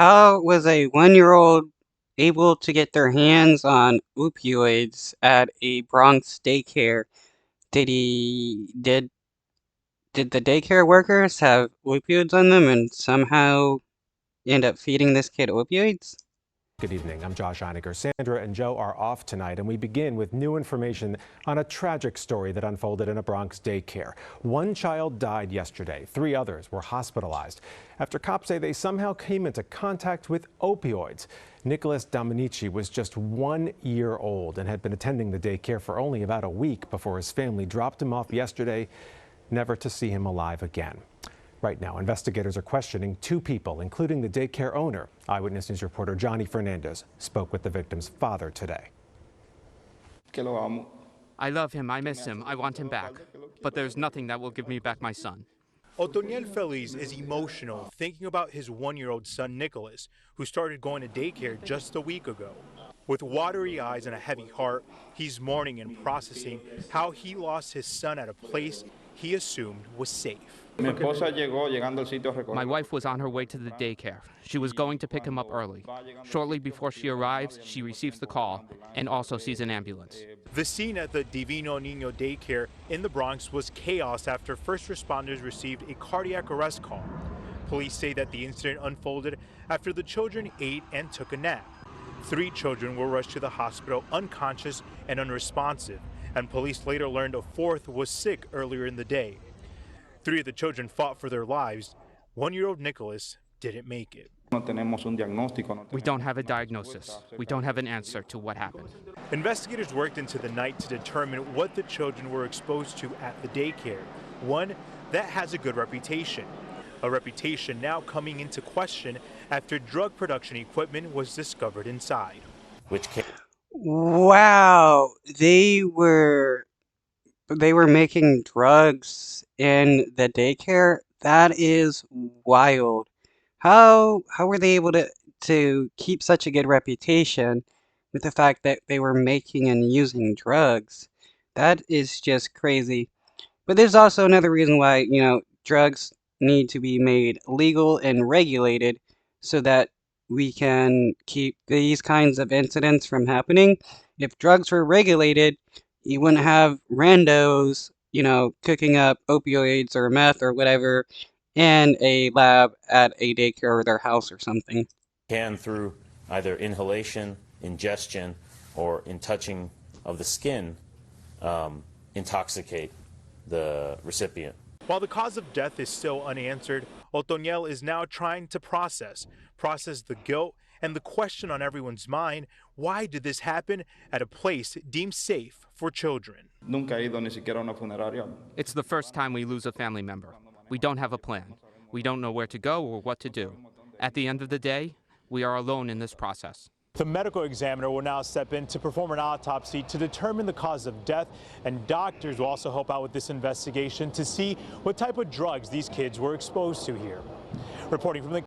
How was a 1-year-old able to get their hands on opioids at a Bronx daycare? Did he did the daycare workers have opioids on them and somehow end up feeding this kid opioids? Good evening. I'm Josh Einiger. Sandra and Joe are off tonight, and we begin with new information on a tragic story that unfolded in a Bronx daycare. One child died yesterday. 3 others were hospitalized after cops say they somehow came into contact with opioids. Nicholas Dominici was just 1 year old and had been attending the daycare for only about a week before his family dropped him off yesterday, never to see him alive again. Right now, investigators are questioning 2 people, including the daycare owner. Eyewitness News reporter Johnny Fernandez spoke with the victim's father today. I love him. I miss him. I want him back. But there's nothing that will give me back my son. Otoniel Feliz is emotional thinking about his 1-year-old son, Nicholas, who started going to daycare just a week ago. With watery eyes and a heavy heart, he's mourning and processing how he lost his son at a place he assumed was safe. My wife was on her way to the daycare. She was going to pick him up early. Shortly before she arrives, she receives the call and also sees an ambulance. The scene at the Divino Niño daycare in the Bronx was chaos after first responders received a cardiac arrest call. Police say that the incident unfolded after the children ate and took a nap. 3 children were rushed to the hospital unconscious and unresponsive, and police later learned a 4th was sick earlier in the day. 3 of the children fought for their lives. 1-year-old Nicholas didn't make it. We don't have a diagnosis. We don't have an answer to what happened. Investigators worked into the night to determine what the children were exposed to at the daycare, one that has a good reputation. A reputation now coming into question after drug production equipment was discovered inside. Wow, they were making drugs in the daycare? That is wild. How were they able to keep such a good reputation with the fact that they were making and using drugs? That is just crazy. But there's also another reason why, drugs need to be made legal and regulated so that we can keep these kinds of incidents from happening. If drugs were regulated, you wouldn't have randos, cooking up opioids or meth or whatever in a lab at a daycare or their house or something. Can through either inhalation, ingestion, or in touching of the skin intoxicate the recipient. While the cause of death is still unanswered, Otoniel is now trying to process the guilt and the question on everyone's mind: why did this happen at a place deemed safe for children? It's the first time we lose a family member. We don't have a plan. We don't know where to go or what to do. At the end of the day, we are alone in this process. The medical examiner will now step in to perform an autopsy to determine the cause of death, and doctors will also help out with this investigation to see what type of drugs these kids were exposed to here. Reporting from the